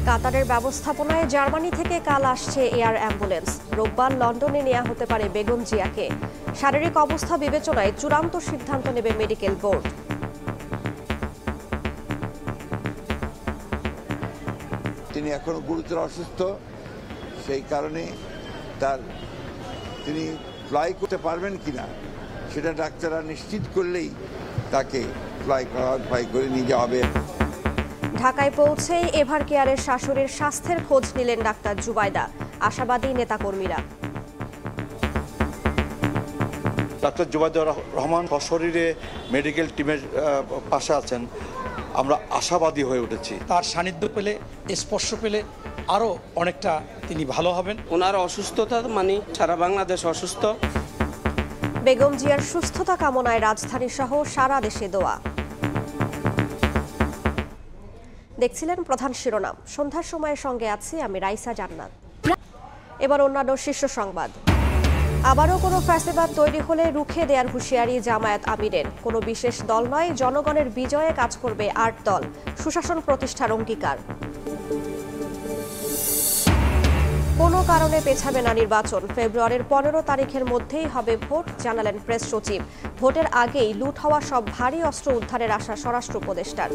কাতারের ব্যবস্থাপনায় জার্মানি থেকে কাল আসছে এয়ার অ্যাম্বুলেন্স। রোববার লন্ডনে নেওয়া হতে পারে বেগম জিয়াকে। শারীরিক অবস্থা বিবেচনায় চূড়ান্ত সিদ্ধান্ত নেবে মেডিকেল বোর্ড। তিনি এখনো গুরুতর অসুস্থ, সেই কারণে তিনি ফ্লাই করতে পারবেন কিনা সেটা ডাক্তাররা নিশ্চিত করলেই তাকে ফ্লাই করে নিয়ে যাওয়া হবে। ঢাকায় পৌঁছেই এভার কেয়ারের শাশুড়ির স্বাস্থ্যের খোঁজ নিলেন ডাক্তার জুবাইদা। আশাবাদী নেতাকর্মীরা। ডাক্তার জুবাইদা রহমান সশরীরে মেডিকেল টিমের পাশে আছেন, আমরা আশাবাদী হয়ে উঠেছি। তার সান্নিধ্য পেলে, স্পর্শ পেলে আরও অনেকটা তিনি ভালো হবেন। ওনার অসুস্থতা মানে সারা বাংলাদেশ অসুস্থ। বেগম জিয়ার সুস্থতা কামনায় রাজধানী সহ সারা দেশে দোয়া। দেখছিলেন প্রধান শিরোনাম। সন্ধ্যার সময়ের সঙ্গে আছি আমি রাইসা জান্নাত। এবার অন্যান্য শীর্ষ সংবাদ। আবারও কোনো ফ্যাসিবাদ তৈরি হলে রুখে দেওয়ার হুঁশিয়ারি জামায়াত আমিরের। কোনো বিশেষ দল নয়, জনগণের বিজয়ে কাজ করবে ৮ দল। সুশাসন প্রতিষ্ঠার অঙ্গীকার। কোনো কারণে পেছাবে না নির্বাচন। ফেব্রুয়ারির ১৫ তারিখের মধ্যেই হবে ভোট, জানালেন প্রেস সচিব। ভোটের আগেই লুট হওয়া সব ভারী অস্ত্র উদ্ধারের আশা স্বরাষ্ট্র উপদেষ্টার।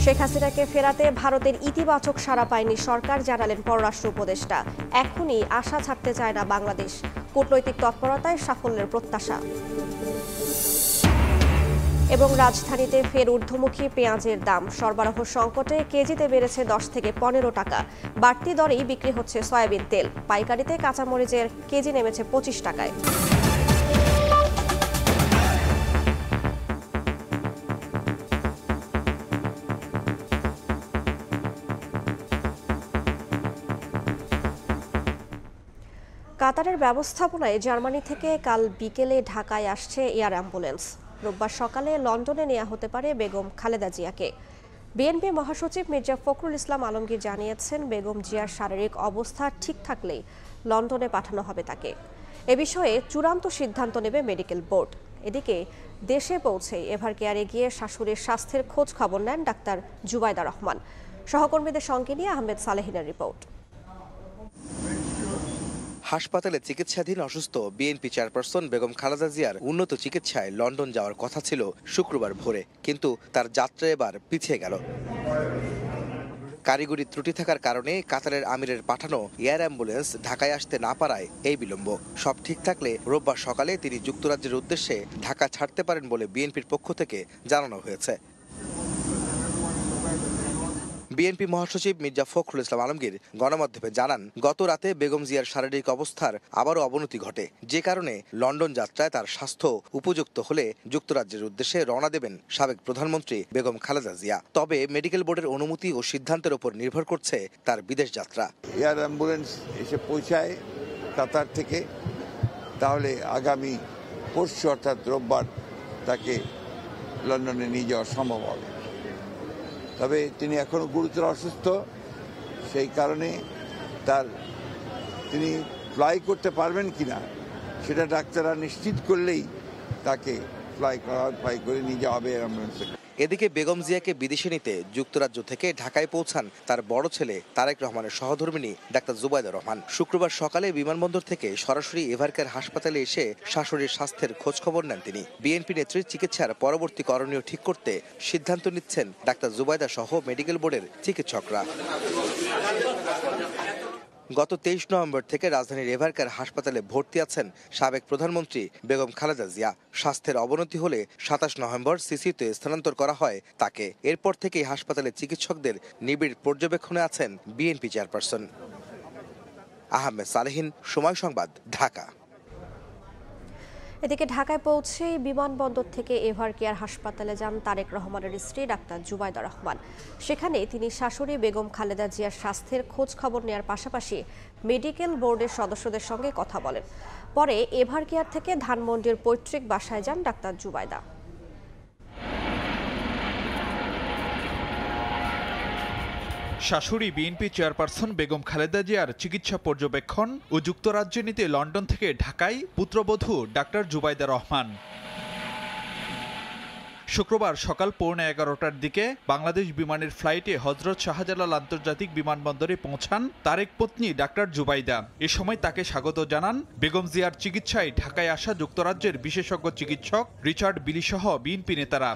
শেখ হাসিনাকে ফেরাতে ভারতের ইতিবাচক সাড়া পায়নি সরকার, জানালেন পররাষ্ট্র উপদেষ্টা। এখনই আশা ছাড়তে চায় না বাংলাদেশ। কূটনৈতিক তৎপরতায় সাফল্যের প্রত্যাশা। এবং রাজধানীতে ফের ঊর্ধ্বমুখী পেঁয়াজের দাম। সরবরাহ সংকটে কেজিতে বেড়েছে ১০ থেকে ১৫ টাকা। বাড়তি দরেই বিক্রি হচ্ছে সয়াবিন তেল। পাইকারিতে কাঁচামরিচের কেজি নেমেছে ২৫ টাকায়। কাতারের ব্যবস্থাপনায় জার্মানি থেকে কাল বিকেলে ঢাকায় আসছে এয়ার অ্যাম্বুলেন্স। রোববার সকালে লন্ডনে নেওয়া হতে পারে বেগম খালেদা জিয়াকে। বিএনপি মহাসচিব মির্জা ফখরুল ইসলাম আলমগীর জানিয়েছেন, বেগম জিয়ার শারীরিক অবস্থা ঠিক থাকলেই লন্ডনে পাঠানো হবে তাকে। এ বিষয়ে চূড়ান্ত সিদ্ধান্ত নেবে মেডিকেল বোর্ড। এদিকে দেশে পৌঁছে এভার কেয়ারে গিয়ে শাশুড়ির স্বাস্থ্যের খোঁজ খবর নেন ডাক্তার জুবাইদা রহমান। সহকর্মীদের সঙ্গে নিয়ে আহমেদ সালেহিনের রিপোর্ট। হাসপাতালে চিকিৎসাধীন অসুস্থ বিএনপি চেয়ারপারসন বেগম খালেদা জিয়ার উন্নত চিকিৎসায় লন্ডন যাওয়ার কথা ছিল শুক্রবার ভোরে, কিন্তু তার যাত্রা এবার পিছিয়ে গেল। কারিগরি ত্রুটি থাকার কারণে কাতারের আমিরের পাঠানো এয়ার অ্যাম্বুলেন্স ঢাকায় আসতে না পারায় এই বিলম্ব। সব ঠিক থাকলে রোববার সকালে তিনি যুক্তরাজ্যের উদ্দেশ্যে ঢাকা ছাড়তে পারেন বলে বিএনপির পক্ষ থেকে জানানো হয়েছে। বিএনপি মহাসচিব মির্জা ফখরুল ইসলাম আলমগীর গণমাধ্যমে জানান, গত রাতে বেগম জিয়ার শারীরিক অবস্থার আবারও অবনতি ঘটে, যে কারণে লন্ডন যাত্রায় তার স্বাস্থ্য উপযুক্ত হলে যুক্তরাজ্যের উদ্দেশ্যে রওনা দেবেন সাবেক প্রধানমন্ত্রী বেগম খালেদা জিয়া। তবে মেডিকেল বোর্ডের অনুমতি ও সিদ্ধান্তের উপর নির্ভর করছে তার বিদেশ যাত্রা। এয়ার অ্যাম্বুলেন্স এসে পৌঁছায় কাতার থেকে, তাহলে আগামী পরশু অর্থাৎ রোববার তাকে লন্ডনে নিয়ে যাওয়া সম্ভব হবে। তবে তিনি এখনো গুরুতর অসুস্থ, সেই কারণে তিনি ফ্লাই করতে পারবেন কিনা সেটা ডাক্তাররা নিশ্চিত করলেই তাকে ফ্লাই করে নিয়ে যাওয়া হবে অ্যাম্বুলেন্সে। এদিকে বেগম জিয়াকে বিদেশে নিতে যুক্তরাজ্য থেকে ঢাকায় পৌঁছান তার বড় ছেলে তারেক রহমানের সহধর্মিণী ডাক্তার জুবাইদা রহমান। শুক্রবার সকালে বিমানবন্দর থেকে সরাসরি এভারকেয়ার হাসপাতালে এসে শাশুড়ির স্বাস্থ্যের খোঁজ খবর নেন তিনি। বিএনপি নেত্রীর চিকিৎসার পরবর্তী করণীয় ঠিক করতে সিদ্ধান্ত নিচ্ছেন ডাক্তার জুবাইদা সহ মেডিকেল বোর্ডের চিকিৎসকরা। গত ২৩ নভেম্বর থেকে রাজধানীর এভারকেয়ার হাসপাতালে ভর্তি আছেন সাবেক প্রধানমন্ত্রী বেগম খালেদা জিয়া। স্বাস্থ্যের অবনতি হলে ২৭ নভেম্বর সিসিউতে স্থানান্তর করা হয় তাকে। এরপর থেকেই হাসপাতালে চিকিৎসকদের নিবিড় পর্যবেক্ষণে আছেন বিএনপি চেয়ারপারসন। আহমেদ সালেহিন, সময় সংবাদ, ঢাকা। এদিকে ঢাকায় পৌঁছেই বিমানবন্দর থেকে এভার কেয়ার হাসপাতালে যান তারেক রহমানের স্ত্রী ডাক্তার জুবাইদা রহমান। সেখানে তিনি শাশুড়ি বেগম খালেদা জিয়ার স্বাস্থ্যের খোঁজ খবর নেওয়ার পাশাপাশি মেডিকেল বোর্ডের সদস্যদের সঙ্গে কথা বলেন। পরে এভার কেয়ার থেকে ধানমন্ডির পৈতৃক বাসায় যান ডাক্তার জুবাইদা। শাশুড়ি বিএনপি চেয়ারপারসন বেগম খালেদা জিয়ার চিকিৎসা পর্যবেক্ষণ ও যুক্তরাজ্যে নিতে লন্ডন থেকে ঢাকায় পুত্রবধূ ডাক্তার জুবাইদা রহমান। শুক্রবার সকাল 11:15টার দিকে বাংলাদেশ বিমানের ফ্লাইটে হযরত শাহজালাল আন্তর্জাতিক বিমানবন্দরে পৌঁছান তারেক পত্নী ডাক্তার জুবাইদা। এ সময় তাকে স্বাগত জানান বেগম জিয়ার চিকিৎসায় ঢাকায় আসা যুক্তরাজ্যের বিশেষজ্ঞ চিকিৎসক রিচার্ড বিলি সহ বিএনপি নেতারা।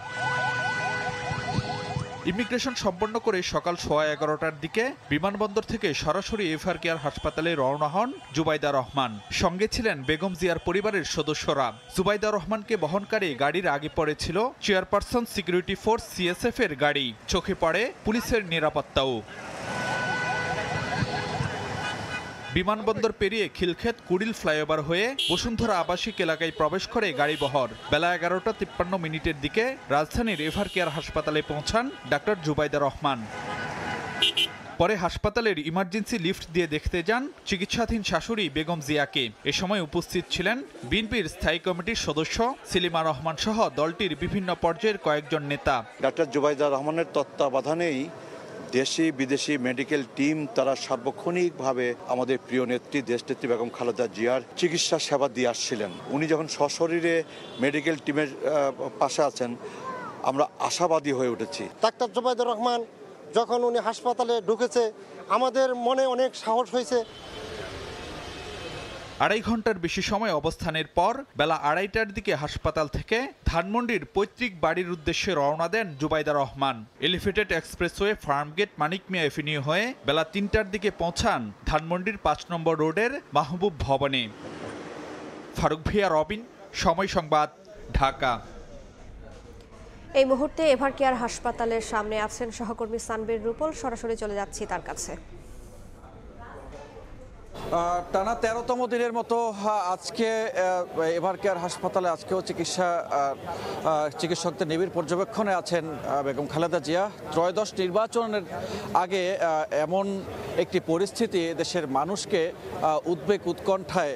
ইমিগ্রেশন সম্পন্ন করে সকাল 11:15টার দিকে বিমানবন্দর থেকে সরাসরি এভার কেয়ার হাসপাতালে রওনা হন জুবাইদা রহমান। সঙ্গে ছিলেন বেগম জিয়ার পরিবারের সদস্যরা। জুবাইদা রহমানকে বহনকারী গাড়ির আগে পড়েছিল চেয়ারপারসন সিকিউরিটি ফোর্স CSF এর গাড়ি। চোখে পড়ে পুলিশের নিরাপত্তাও। বিমানবন্দর পেরিয়ে খিলক্ষেত কুড়িল ফ্লাইওভার হয়ে বসুন্ধরা আবাসিক এলাকায় প্রবেশ করে গাড়িবহর। বেলা 11:53 দিকে রাজধানীর এভার কেয়ার হাসপাতালে পৌঁছান ডাক্তার জুবাইদা রহমান। পরে হাসপাতালের ইমার্জেন্সি লিফট দিয়ে দেখতে যান চিকিৎসাধীন শাশুড়ি বেগম জিয়াকে। এ সময় উপস্থিত ছিলেন বিএনপির স্থায়ী কমিটির সদস্য সেলিমা রহমান সহ দলটির বিভিন্ন পর্যায়ের কয়েকজন নেতা। ডাক্তার জুবাইদা রহমানের তত্ত্বাবধানেই দেশি বিদেশি মেডিকেল টিম তারা সার্বক্ষণিকভাবে আমাদের প্রিয় নেত্রী দেশনেত্রী বেগম খালেদা জিয়ার চিকিৎসা সেবা দিয়ে আসছিলেন। উনি যখন সশরীরে মেডিকেল টিমের পাশে আছেন, আমরা আশাবাদী হয়ে উঠেছি। ডাক্তার জুবাইদা রহমান যখন উনি হাসপাতালে ঢুকেছে, আমাদের মনে অনেক সাহস হয়েছে। 2.5 ঘন্টার বেশি সময় অবস্থানের পর বেলা 2:30টার দিকে হাসপাতাল থেকে ধানমন্ডির পৈতৃক বাড়ির উদ্দেশ্যে রওনা দেন জুবাইদা রহমান। এলিভেটেড এক্সপ্রেসওয়ে ফার্মগেট মানিক মিয়া এভিনিউ হয়ে বেলা 3টার দিকে পৌঁছান ধানমন্ডির 5 নম্বর রোডের মাহবুব ভবনে। ফারুক ভিয়া, রবিন, সময় সংবাদ, ঢাকা। এই মুহূর্তে এভার কেয়ার হাসপাতালের সামনে আছেন সহকর্মী সানবীর রূপল। সরাসরি চলে যাচ্ছি তার কাছে। টানা 13তম দিনের মতো আজকে এভার কেয়ার হাসপাতালে আজকেও চিকিৎসকদের নিবিড় পর্যবেক্ষণে আছেন বেগম খালেদা জিয়া। ত্রয়োদশ নির্বাচনের আগে এমন একটি পরিস্থিতি দেশের মানুষকে উদ্বেগ উৎকণ্ঠায়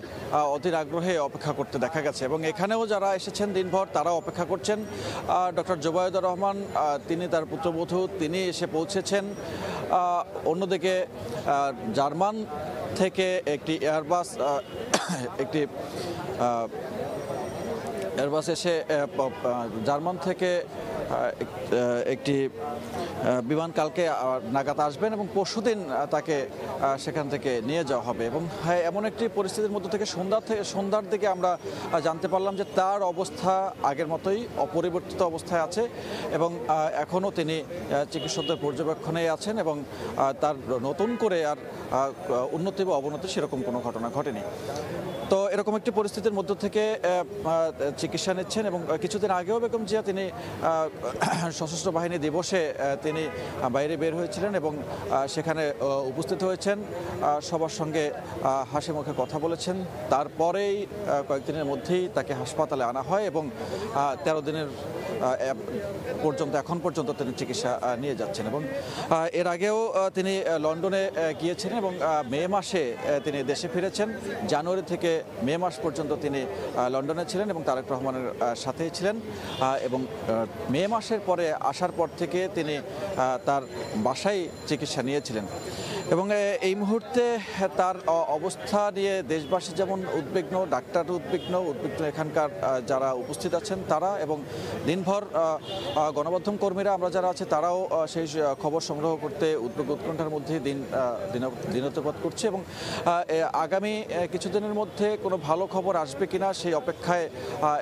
অধীর আগ্রহে অপেক্ষা করতে দেখা গেছে এবং এখানেও যারা এসেছেন দিনভর তারাও অপেক্ষা করছেন। ডক্টর জুবাইদা রহমান তিনি তার পুত্রবধূ তিনি এসে পৌঁছেছেন। অন্যদিকে জার্মান থেকে একটি এয়ারবাস এসে জার্মান থেকে একটি বিমান কালকে নাগাদ আসবেন এবং পরশুদিন তাকে সেখান থেকে নিয়ে যাওয়া হবে এবং এমন একটি পরিস্থিতির মধ্যে থেকে সন্ধ্যার দিকে আমরা জানতে পারলাম যে তার অবস্থা আগের মতোই অপরিবর্তিত অবস্থায় আছে এবং এখনও তিনি চিকিৎসকদের পর্যবেক্ষণে আছেন এবং তার নতুন করে আর উন্নতি বা অবনতি সেরকম কোনো ঘটনা ঘটেনি। তো এরকম একটি পরিস্থিতির মধ্য থেকে চিকিৎসা নিচ্ছেন এবং কিছুদিন আগেও বেগম জিয়া তিনি সশস্ত্র বাহিনী দিবসে তিনি বাইরে বের হয়েছিলেন এবং সেখানে উপস্থিত হয়েছেন, সবার সঙ্গে হাসি মুখে কথা বলেছেন। তারপরেই কয়েকদিনের মধ্যেই তাকে হাসপাতালে আনা হয় এবং 13 দিনের এখন পর্যন্ত তিনি চিকিৎসা নিয়ে যাচ্ছেন এবং এর আগেও তিনি লন্ডনে গিয়েছিলেন এবং মে মাসে তিনি দেশে ফিরেছেন। জানুয়ারি থেকে মে মাস পর্যন্ত তিনি লন্ডনে ছিলেন এবং তারেক রহমানের সাথেই ছিলেন এবং মে মাসের পরে আসার পর থেকে তিনি তার বাসায় চিকিৎসা নিয়েছিলেন এবং এই মুহূর্তে তার অবস্থা নিয়ে দেশবাসী যেমন উদ্বিগ্ন, ডাক্তার উদ্বিগ্ন এখানকার যারা উপস্থিত আছেন তারা এবং দিনভর গণমাধ্যম কর্মীরা আমরা যারা আছে তারাও সেই খবর সংগ্রহ করতে উদ্বেগ উৎকণ্ঠার মধ্যে দিনতপাত করছে এবং আগামী কিছুদিনের মধ্যে কোনো ভালো খবর আসবে কিনা সেই অপেক্ষায়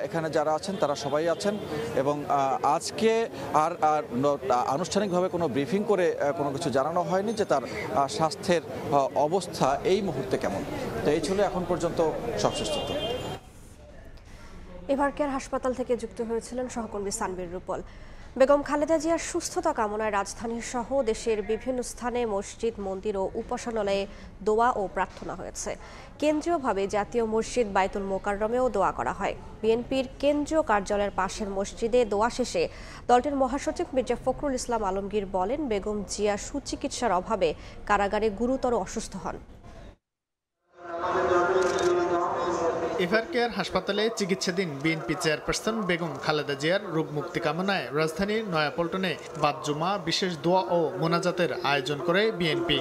এখানে যারা আছেন তারা সবাই আছেন এবং আজকে আর আনুষ্ঠানিকভাবে কোনো ব্রিফিং করে কোনো কিছু জানানো হয়নি যে তার স্বাস্থ্যের অবস্থা এই মুহূর্তে কেমন। তো এই ছিল এখন পর্যন্ত সবশেষ তথ্য। এভার কেয়ার হাসপাতাল থেকে যুক্ত হয়েছিলেন সহকর্মী সানবীর রূপল। বেগম খালেদা জিয়ার সুস্থতা কামনায় রাজধানীর সহ দেশের বিভিন্ন স্থানে মসজিদ, মন্দির ও উপাসনালয়ে দোয়া ও প্রার্থনা হয়েছে। কেন্দ্রীয়ভাবে জাতীয় মসজিদ বাইতুল মোকাররমেও দোয়া করা হয়। বিএনপির কেন্দ্রীয় কার্যালয়ের পাশের মসজিদে দোয়া শেষে দলটির মহাসচিব মির্জা ফখরুল ইসলাম আলমগীর বলেন, বেগম জিয়া সুচিকিৎসার অভাবে কারাগারে গুরুতর অসুস্থ হন। এভার কেয়ার হাসপাতালে চিকিৎসাধীন বিএনপি চেয়ারপারসন বেগম খালেদা জিয়ার রোগ মুক্তি কামনায় রাজধানীর নয়াপল্টনে বাদ জুমা বিশেষ দোয়া ও মোনাজাতের আয়োজন করে বিএনপি।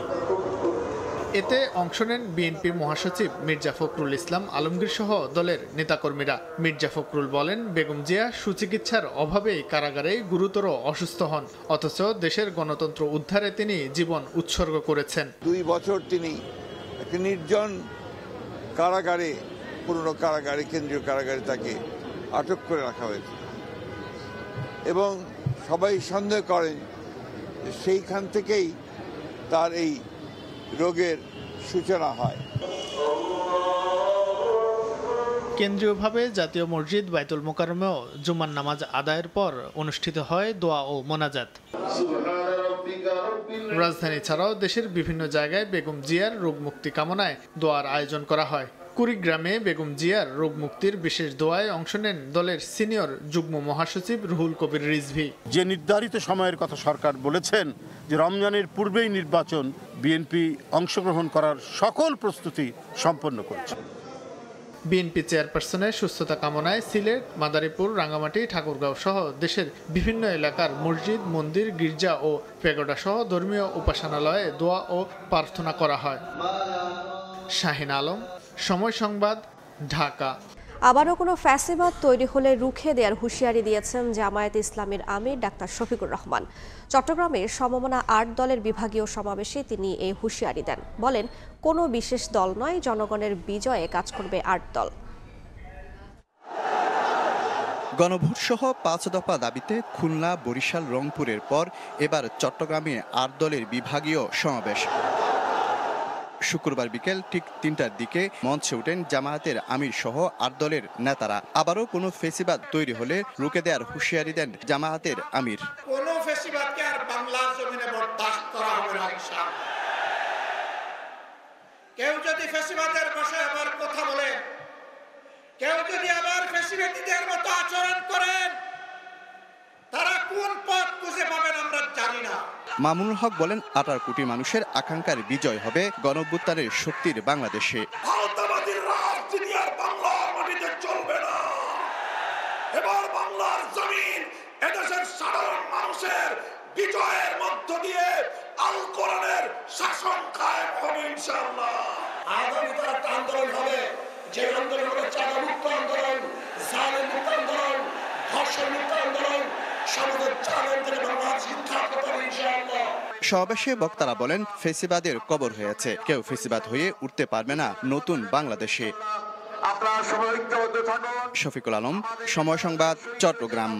এতে অংশ নেন বিএনপি মহাসচিব মির্জা ফখরুল ইসলাম আলমগীর সহ দলের নেতাকর্মীরা। মির্জা ফখরুল বলেন, বেগম জিয়া সুচিকিৎসার অভাবেই কারাগারে গুরুতর অসুস্থ হন, অথচ দেশের গণতন্ত্র উদ্ধারে তিনি জীবন উৎসর্গ করেছেন। 2 বছর তিনি একটি নির্জন কারাগারে, পুরনো কারাগারে, কেন্দ্রীয় কারাগারে তাকে আটক করে রাখা হয়েছে এবং সবাই সন্দেহ করেন যে সেইখান থেকেই তার এই রোগের সূচনা হয়। কেন্দ্রীয়ভাবে জাতীয় মসজিদ বাইতুল মোকাররমেও জুমার নামাজ আদায়ের পর অনুষ্ঠিত হয় দোয়া ও মোনাজাত। রাজধানী ছাড়াও দেশের বিভিন্ন জায়গায় বেগম জিয়ার রোগ মুক্তি কামনায় দোয়ার আয়োজন করা হয়। কুড়িগ্রামে বেগম জিয়ার রোগ মুক্তির বিশেষ দোয়ায় অংশ নেন দলের সিনিয়র যুগ্ম মহাসচিব রুহুল কবির রিজভী। যে নির্ধারিত সময়ের কথা সরকার বলেছেন যে রমজানের পূর্বেই নির্বাচন, বিএনপি অংশগ্রহণ করার সকল প্রস্তুতি সম্পন্ন করেছে। বিএনপি চেয়ারপারসনের সুস্থতা কামনায় সিলেট, মাদারীপুর, রাঙ্গামাটি, ঠাকুরগাঁও সহ দেশের বিভিন্ন এলাকার মসজিদ, মন্দির, গির্জা ও পেগোডা সহ ধর্মীয় উপাসনালয়ে দোয়া ও প্রার্থনা করা হয়। শাহিন আলম, সময় সংবাদ, ঢাকা। আবারও কোনো ফ্যাসিবাদ তৈরি হলে রুখে দেওয়ার হুঁশিয়ারি দিয়েছেন জামায়াত ইসলামীর আমির ডাক্তার শফিকুর রহমান। চট্টগ্রামের সমমনা 8 দলের বিভাগীয় সমাবেশে তিনি এই হুঁশিয়ারি দেন। বলেন, কোনো বিশেষ দল নয়, জনগণের বিজয়ে কাজ করবে 8 দল। গণভোট সহ 5 দফা দাবিতে খুলনা, বরিশাল, রংপুরের পর এবার চট্টগ্রামে 8 দলের বিভাগীয় সমাবেশ। শুক্রবার বিকেল ঠিক 3টার দিকে মঞ্চে ওঠেন জামায়াতের আমির সহ 8 দলের নেতারা। আবারও কোনো ফেসিবাদ তৈরি হলে রুখে দেওয়ার হুঁশিয়ারি দেন জামায়াতের আমির। কোনো ফেসিবাদকে আর বাংলার জমিনে বরদাস্ত করা হবে না ইনশাআল্লাহ। কেউ যদি ফেসিবাদের ভাষায় আবার কথা বলেন, কেউ যদি আবার ফেসিবাদীদের মতো আচরণ করেন, তারা কোন পথ খুঁজে পাবেন আমরা জানি না। মামুনুল হক বলেন, 18 কোটি মানুষের আকাঙ্ক্ষার বিজয় হবে গণঅভ্যুত্থানের শক্তির বাংলাদেশে। ভারতবাদীর রাজনীতি আর বাংলার মাটিতে চলবে না। এবার বাংলার জমিন এদেশের সাধারণ মানুষের বিজয়ের মধ্য দিয়ে আল কোরআনের শাসন কায়েম হবে ইনশাআল্লাহ। আগামীতে একটা আন্দোলন হবে, যে আন্দোলন হবে চাঁদা মুক্ত আন্দোলন, জালেম মুক্ত আন্দোলন, ধর্ষণ মুক্ত আন্দোলন। সমাবেশে বক্তারা বলেন, ফেসিবাদের কবর হয়েছে, কেউ ফেসিবাদ হয়ে উঠতে পারবে না নতুন বাংলাদেশে। শফিকুল আলম, সময় সংবাদ, চট্টগ্রাম।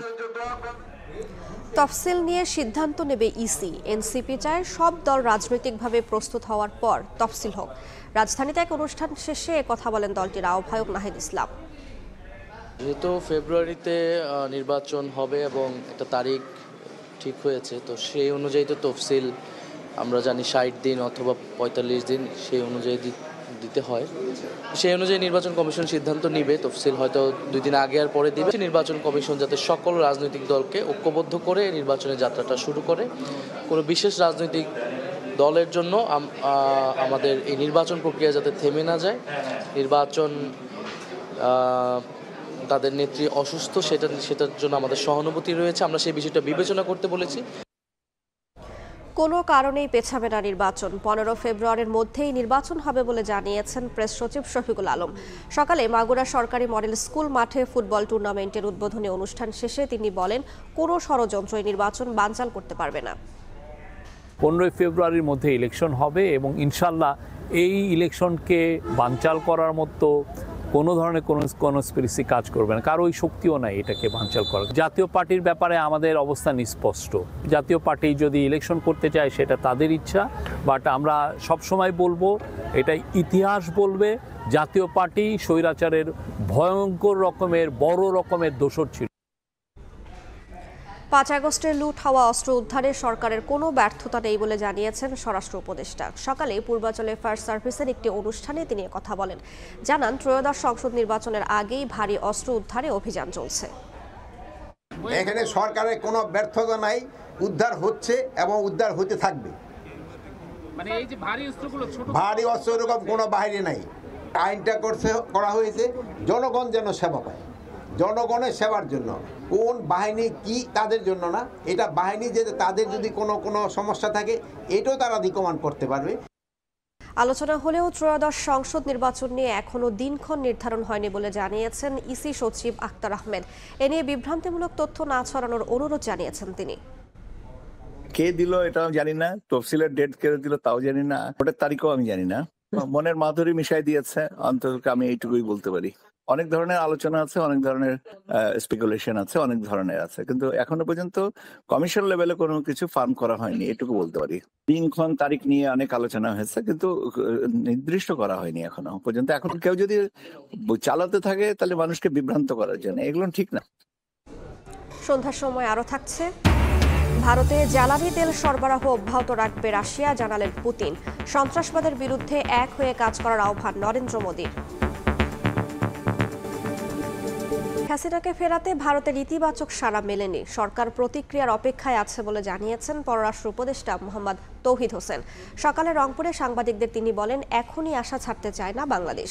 তফসিল নিয়ে সিদ্ধান্ত নেবে ইসি। এনসিপি চায় সব দল রাজনৈতিকভাবে প্রস্তুত হওয়ার পর তফসিল হোক। রাজধানীতে এক অনুষ্ঠান শেষে কথা বলেন দলটির আহ্বায়ক নাহিদ ইসলাম। যেহেতু ফেব্রুয়ারিতে নির্বাচন হবে এবং একটা তারিখ ঠিক হয়েছে, তো সেই অনুযায়ী তো তফসিল আমরা জানি 60 দিন অথবা 45 দিন সেই অনুযায়ী দিতে হয়। সেই অনুযায়ী নির্বাচন কমিশন সিদ্ধান্ত নিবে। তফসিল হয়তো 2 দিন আগে আর পরে দিবে। নির্বাচন কমিশন যাতে সকল রাজনৈতিক দলকে ঐক্যবদ্ধ করে নির্বাচনের যাত্রাটা শুরু করে। কোনো বিশেষ রাজনৈতিক দলের জন্য আমাদের এই নির্বাচন প্রক্রিয়া যাতে থেমে না যায়, নির্বাচন তাদের নেত্রী অসুস্থ, সেটার জন্য আমাদের সহানুভূতি রয়েছে, আমরা সেই বিষয়টা বিবেচনা করতে বলেছি। কোনো কারণেই পেছাবে না নির্বাচন। 15 ফেব্রুয়ারির মধ্যেই নির্বাচন হবে বলে জানিয়েছেন প্রেস সচিব শফিকুল আলম। সকালে মাগুরা সরকারি মডেল স্কুল মাঠে ফুটবল টুর্নামেন্টের উদ্বোধনী অনুষ্ঠান শেষে তিনি বলেন, কোনো ষড়যন্ত্রই নির্বাচন বানচাল করতে পারবে না। 15 ফেব্রুয়ারির মধ্যে ইলেকশন হবে এবং ইনশাল্লাহ এই ইলেকশনকে বানচাল করার মতো কোনো ধরনের কোনো কনস্পিরেসি কাজ করবে না, কারো ওই শক্তিও নাই এটাকে বানচাল করা। জাতীয় পার্টির ব্যাপারে আমাদের অবস্থান স্পষ্ট। জাতীয় পার্টি যদি ইলেকশন করতে চায় সেটা তাদের ইচ্ছা, বাট আমরা সবসময় বলবো, এটা ইতিহাস বলবে, জাতীয় পার্টি স্বৈরাচারের ভয়ঙ্কর রকমের বড় রকমের দোষর ছিল। 5 আগস্টের লুট হওয়া অস্ত্র উদ্ধারে সরকারের কোনো ব্যর্থতা নেই বলে জানিয়েছেন স্বরাষ্ট্র উপদেষ্টা। সকালে পূর্বাঞ্চলে ফায়ার সার্ভিসের একটি অনুষ্ঠানে তিনি কথা বলেন। জানান, ত্রয়োদশ সংসদ নির্বাচনের আগেই ভারী অস্ত্র উদ্ধারে অভিযান চলছে। এখানে সরকারের কোনো ব্যর্থতা নাই, উদ্ধার হচ্ছে এবং উদ্ধার হতে থাকবে। মানে এই যে ভারী অস্ত্রগুলো, ভারী অস্ত্র এরকম কোনো বাহিনী নাই। আইনটা করা হয়েছে জনগণ যেন সেবা পায়, জনগণের সেবার জন্য। কোন বাহিনী কি তাদের জন্য না, এটা বাহিনী যে তাদের যদি কোনো সমস্যা থাকে এটাও তারা রিকমান্ড করতে পারবে। আলোচনা হলেও ত্রয়োদশ সংসদ নির্বাচন নিয়ে এখনও দিনক্ষণ নির্ধারণ হয়নি বলে জানিয়েছেন ইসি সচিব আক্তার আহমেদ। এ নিয়ে বিভ্রান্তিমূলক তথ্য না ছড়ানোর অনুরোধ জানিয়েছেন তিনি। কে দিল এটাও জানি না, তফসিলের ডেট কে দিল তাও জানি না, ভোটের তারিখও আমি জানি না। মনের মাধুরী মিশাই দিয়েছে, অন্তত আমি এইটুকুই বলতে পারি। অনেক ধরনের আলোচনা আছে, অনেক ধরনের স্পেকুলেশন আছে, অনেক ধরনের আছে, কিন্তু এখনো পর্যন্ত কমিশন লেভেলে কোনো কিছু ফার্ম করা হয়নি, এটুকু বলতে পারি। দিনক্ষণ তারিখ নিয়ে অনেক আলোচনা হয়েছে, কিন্তু নির্দিষ্ট করা হয়নি এখনো পর্যন্ত। এখন কেউ যদি চালাতে থাকে তাহলে মানুষকে বিভ্রান্ত করার জন্য, এগুলো ঠিক না। সন্ধ্যার সময় আরো থাকছে, ভারতে জ্বালানি তেল সরবরাহ অব্যাহত রাখবে রাশিয়া, জানালেন পুতিন। সন্ত্রাসবাদের বিরুদ্ধে এক হয়ে কাজ করার আহ্বান নরেন্দ্র মোদীর। হাসিনাকে ফেরাতে ভারতের ইতিবাচক সাড়া মেলেনি, সরকার প্রতিক্রিয়ার অপেক্ষায় আছে বলে জানিয়েছেন পররাষ্ট্র উপদেষ্টা মোহাম্মদ তৌহিদ হোসেন। সকালে রংপুরে সাংবাদিকদের তিনি বলেন, এখনই আশা ছাড়তে চায় না বাংলাদেশ।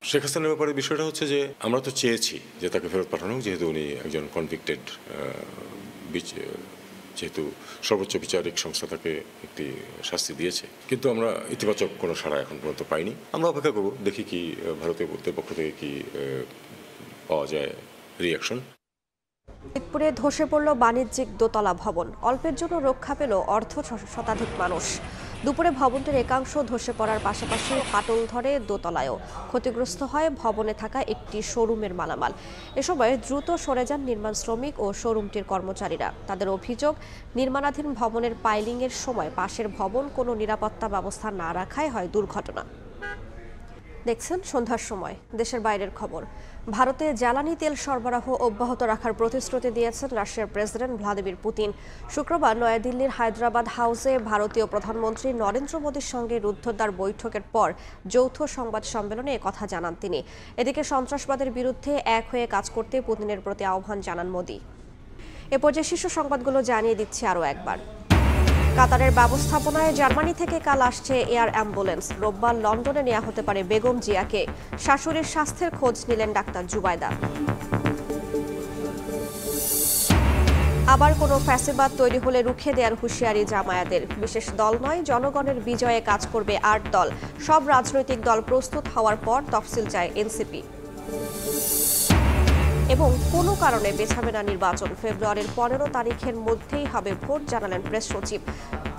শেখ হাসিনার ব্যাপারে বিষয়টা হচ্ছে যে আমরা তো চেয়েছি যে তাকে ফেরত পাঠানো, যেহেতু উনি একজন কনভিক্টেড, যেহেতু সর্বোচ্চ বিচারিক সংস্থা তাকে একটি শাস্তি দিয়েছে, কিন্তু আমরা ইতিবাচক কোনো সাড়া এখন পর্যন্ত পাইনি। আমরা অপেক্ষা করব, দেখি কি ভারতীয় কর্তৃপক্ষ থেকে কি পাওয়া যায় রিঅ্যাকশন। ফরিদপুরে ধসে পড়ল বাণিজ্যিক দোতলা ভবন, অল্পের জন্য রক্ষা পেল অর্ধ শতাধিক মানুষ। দুপুরে ভবনটির একাংশ ধসে পড়ার পাশাপাশি ফাটল ধরে দোতলায়ও। ক্ষতিগ্রস্ত হয় ভবনে থাকা একটি শোরুমের মালামাল। এ সময় দ্রুত সরে যান নির্মাণ শ্রমিক ও শোরুমটির কর্মচারীরা। তাদের অভিযোগ, নির্মাণাধীন ভবনের পাইলিংয়ের সময় পাশের ভবন কোনো নিরাপত্তা ব্যবস্থা না রাখায় হয় দুর্ঘটনা। দেখছেন সন্ধ্যার সময় দেশের বাইরের খবর। ভারতে জ্বালানি তেল সরবরাহ অব্যাহত রাখার প্রতিশ্রুতি দিয়েছেন রাশিয়ার প্রেসিডেন্ট ভ্লাদিমির পুতিন। শুক্রবার নয়াদিল্লির হায়দ্রাবাদ হাউসে ভারতীয় প্রধানমন্ত্রী নরেন্দ্র মোদীর সঙ্গে রুদ্ধদ্বার বৈঠকের পর যৌথ সংবাদ সম্মেলনে একথা জানান তিনি। এদিকে সন্ত্রাসবাদের বিরুদ্ধে এক হয়ে কাজ করতে পুতিনের প্রতি আহ্বান জানান মোদী। এ পর্যায়ে শীর্ষ সংবাদগুলো জানিয়ে দিচ্ছি আরও একবার। কাতারের ব্যবস্থাপনায় জার্মানি থেকে কাল আসছে এয়ার অ্যাম্বুলেন্স। রোববার লন্ডনে নেওয়া হতে পারে বেগম জিয়াকে। শাশুড়ির স্বাস্থ্যের খোঁজ নিলেন ডাক্তার জুবাইদা। আবার কোনো ফ্যাসিবাদ তৈরি হলে রুখে দেওয়ার হুঁশিয়ারি জামায়াতের। বিশেষ দল নয়, জনগণের বিজয়ে কাজ করবে ৮ দল। সব রাজনৈতিক দল প্রস্তুত হওয়ার পর তফসিল চায় এনসিপি। এবং কোনো কারণে পেছাবে না নির্বাচন, ফেব্রুয়ারির 15 তারিখের মধ্যেই হবে ভোট, জানালেন প্রেস সচিব।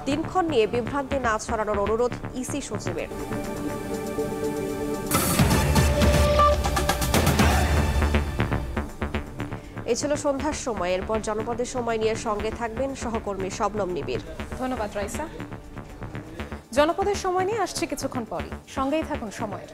দিনক্ষণ নিয়ে বিভ্রান্তি না ছড়ানোর অনুরোধ ইসি সচিবের। এই ছিল সন্ধ্যার সময়। এরপর জনপদের সময় নিয়ে সঙ্গে থাকবেন সহকর্মী শবনম নিবিড়। ধন্যবাদ রাইসা। জনপদের সময় নিয়ে আসছে কিছুক্ষণ পরই, সঙ্গেই থাকুন সময়ের।